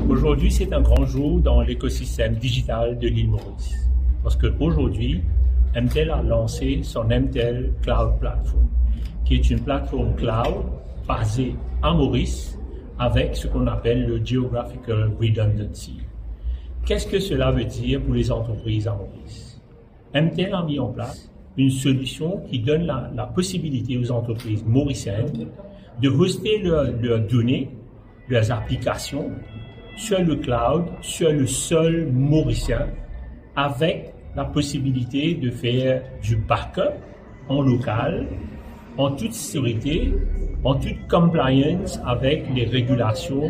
Aujourd'hui, c'est un grand jour dans l'écosystème digital de l'île Maurice. Parce qu'aujourd'hui, MTEL a lancé son MTEL Cloud Platform, qui est une plateforme cloud basée à Maurice avec ce qu'on appelle le Geographical Redundancy. Qu'est-ce que cela veut dire pour les entreprises à Maurice? MTEL a mis en place une solution qui donne la possibilité aux entreprises mauriciennes de hoster leurs données, leurs applications sur le cloud, sur le sol mauricien, avec la possibilité de faire du backup en local, en toute sécurité, en toute compliance avec les régulations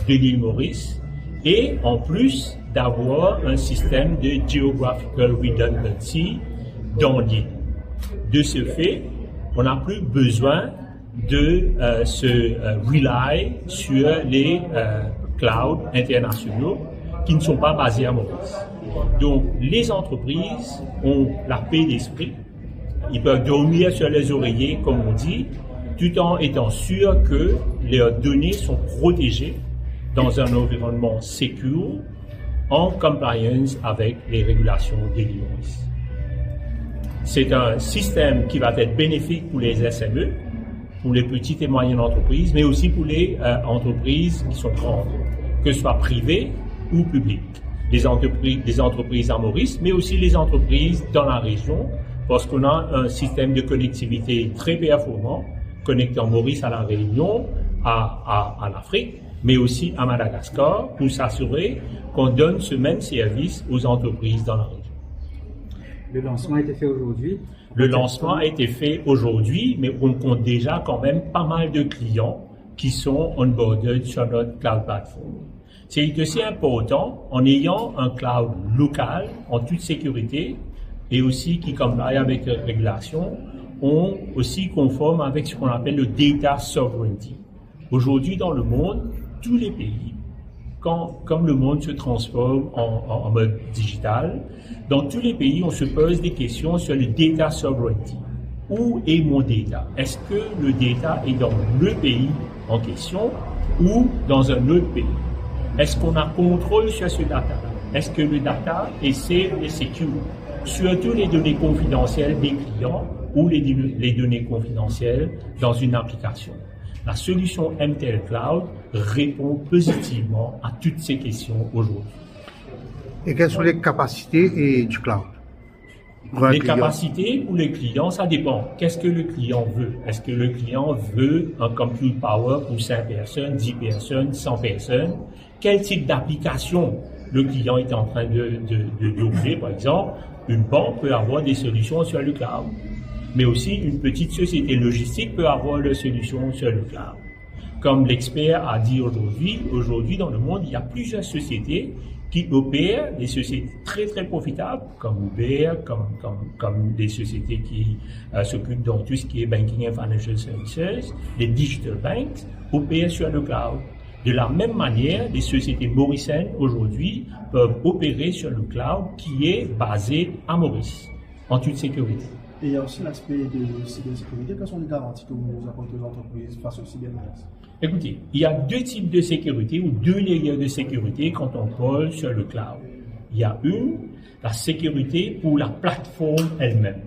de l'île Maurice, et en plus d'avoir un système de geographical redundancy dans l'île. De ce fait, on n'a plus besoin de se rely sur les clouds internationaux qui ne sont pas basés à Maurice. Donc, les entreprises ont la paix d'esprit. Ils peuvent dormir sur les oreillers, comme on dit, tout en étant sûrs que leurs données sont protégées dans un environnement secure, en compliance avec les régulations de l'île Maurice. C'est un système qui va être bénéfique pour les SME, pour les petites et moyennes entreprises, mais aussi pour les entreprises qui sont grandes, que ce soit privées ou publiques. Les entreprises à Maurice, mais aussi les entreprises dans la région, parce qu'on a un système de connectivité très performant, connectant Maurice à la Réunion, à l'Afrique, mais aussi à Madagascar, pour s'assurer qu'on donne ce même service aux entreprises dans la région. Le lancement a été fait aujourd'hui? Le lancement a été fait aujourd'hui, mais on compte déjà quand même pas mal de clients qui sont onboarded sur notre cloud platform. C'est aussi important, en ayant un cloud local, en toute sécurité, et aussi qui comply avec les régulations, on aussi conforme avec ce qu'on appelle le data sovereignty. Aujourd'hui, dans le monde, tous les pays, comme le monde se transforme en mode digital, dans tous les pays, on se pose des questions sur le data sovereignty. Où est mon data? Est-ce que le data est dans le pays en question ou dans un autre pays? Est-ce qu'on a contrôle sur ce data? Est-ce que le data est safe et secure? Surtout les données confidentielles des clients ou les données confidentielles dans une application. La solution MTEL Cloud répond positivement à toutes ces questions aujourd'hui. Et quelles sont les capacités du cloud? Les capacités pour les clients, ça dépend. Qu'est-ce que le client veut? Est-ce que le client veut un compute power pour 5 personnes, 10 personnes, 100 personnes? Quel type d'application le client est en train d'ouvrir? Par exemple, une banque peut avoir des solutions sur le cloud. Mais aussi une petite société logistique peut avoir leur solution sur le cloud. Comme l'expert a dit aujourd'hui dans le monde, il y a plusieurs sociétés qui opèrent, des sociétés très très profitables, comme Uber, comme des sociétés qui s'occupent dans tout ce qui est banking and financial services, les digital banks, opèrent sur le cloud. De la même manière, les sociétés mauriciennes aujourd'hui peuvent opérer sur le cloud qui est basé à Maurice, en toute sécurité. Et il y a aussi l'aspect de cybersécurité. Quelles sont les garanties que vous apportez aux entreprises face aux cybermenaces? Écoutez, il y a deux types de sécurité ou deux layers de sécurité quand on parle sur le cloud. Il y a la sécurité pour la plateforme elle-même.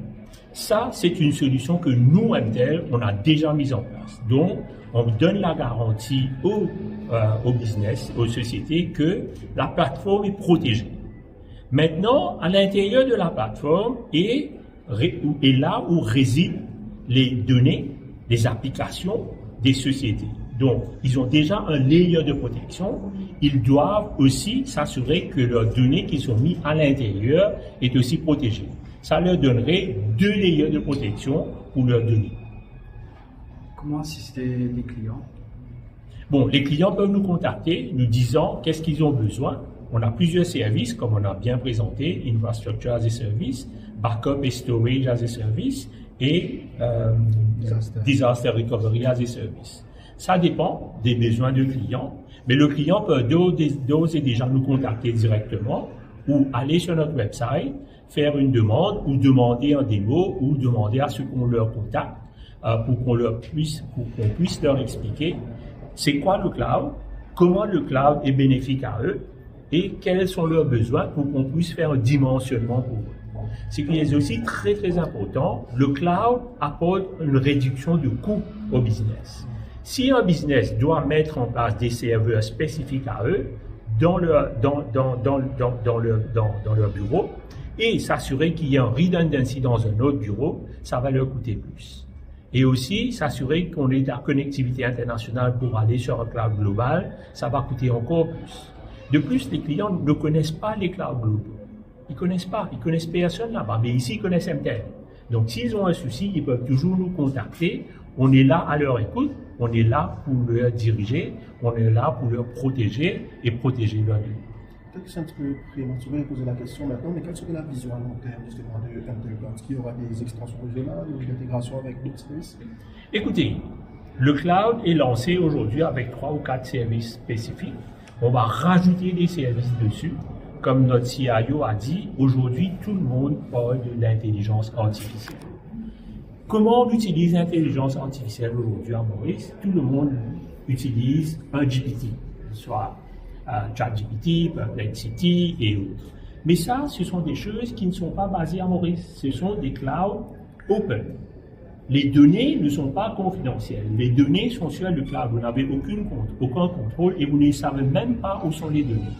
Ça, c'est une solution que nous, MTEL, on a déjà mise en place. Donc, on donne la garantie au business, aux sociétés, que la plateforme est protégée. Maintenant, à l'intérieur de la plateforme est là où résident les données, les applications des sociétés. Donc, ils ont déjà un layer de protection. Ils doivent aussi s'assurer que leurs données qui sont mises à l'intérieur est aussi protégées. Ça leur donnerait 2 layers de protection pour leurs données. Comment assister les clients? Bon, les clients peuvent nous contacter, nous disant qu'est-ce qu'ils ont besoin. On a plusieurs services, comme on a bien présenté, Infrastructure as a Service, Backup et Storage as a Service et Disaster Recovery as a Service. Ça dépend des besoins du client, mais le client peut d'ores et déjà nous contacter directement ou aller sur notre website, faire une demande ou demander un démo ou demander à ce qu'on leur contacte pour qu'on puisse leur expliquer c'est quoi le cloud, comment le cloud est bénéfique à eux et quels sont leurs besoins pour qu'on puisse faire un dimensionnement pour eux. Ce qui est aussi très très important, le cloud apporte une réduction du coût au business. Si un business doit mettre en place des serveurs spécifiques à eux dans leur bureau et s'assurer qu'il y a un redundancy dans un autre bureau, ça va leur coûter plus. Et aussi s'assurer qu'on ait de la connectivité internationale pour aller sur un cloud global, ça va coûter encore plus. De plus, les clients ne connaissent pas les clouds globaux. Ils connaissent personne là-bas, mais ici ils connaissent MTEL. Donc s'ils ont un souci, ils peuvent toujours nous contacter. On est là à leur écoute, on est là pour leur diriger, on est là pour leur protéger et protéger leur vie. Peut-être que c'est un petit peu prématuré de poser la question maintenant, mais quelle serait la vision à long terme justement de MTEL? Est-ce qu'il y aura des extensions régionales ou de l'intégration avec d'autres services? Écoutez, le cloud est lancé aujourd'hui avec 3 ou 4 services spécifiques. On va rajouter des services dessus. Comme notre CIO a dit, aujourd'hui, tout le monde parle de l'intelligence artificielle. Comment on utilise l'intelligence artificielle aujourd'hui à Maurice? Tout le monde utilise un GPT, soit ChatGPT, Perplexity et autres. Mais ça, ce sont des choses qui ne sont pas basées à Maurice. Ce sont des clouds open. Les données ne sont pas confidentielles. Les données sont sur le cloud. Vous n'avez aucun contrôle et vous ne savez même pas où sont les données.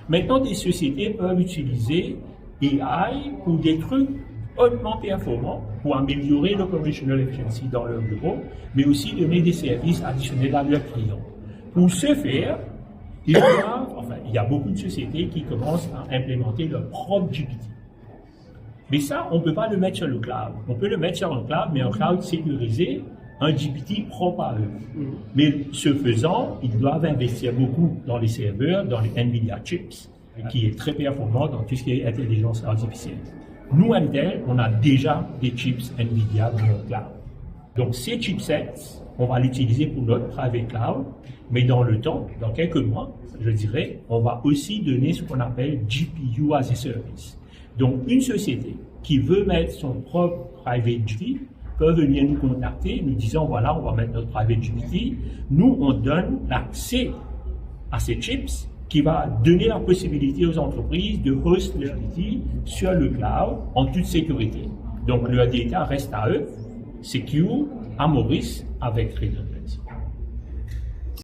Maintenant, des sociétés peuvent utiliser AI pour des trucs hautement performants pour améliorer l'operational efficiency dans leur bureau, mais aussi donner des services additionnels à leurs clients. Pour ce faire, il y a beaucoup de sociétés qui commencent à implémenter leur propre GPT. Mais ça, on ne peut pas le mettre sur le cloud. On peut le mettre sur un cloud, mais un cloud sécurisé, un GPT propre à eux. Mais ce faisant, ils doivent investir beaucoup dans les serveurs, dans les NVIDIA chips, qui est très performant dans tout ce qui est intelligence artificielle. Nous, MTEL, on a déjà des chips NVIDIA dans notre cloud. Donc, ces chipsets, on va l'utiliser pour notre private cloud, mais dans le temps, dans quelques mois, je dirais, on va aussi donner ce qu'on appelle GPU as a service. Donc, une société qui veut mettre son propre private GPT peut venir nous contacter, nous disant, voilà, on va mettre notre private GPT. Nous, on donne l'accès à ces chips qui va donner la possibilité aux entreprises de host leur GPT sur le cloud en toute sécurité. Donc, leur data reste à eux, secure, à Maurice, avec redundance.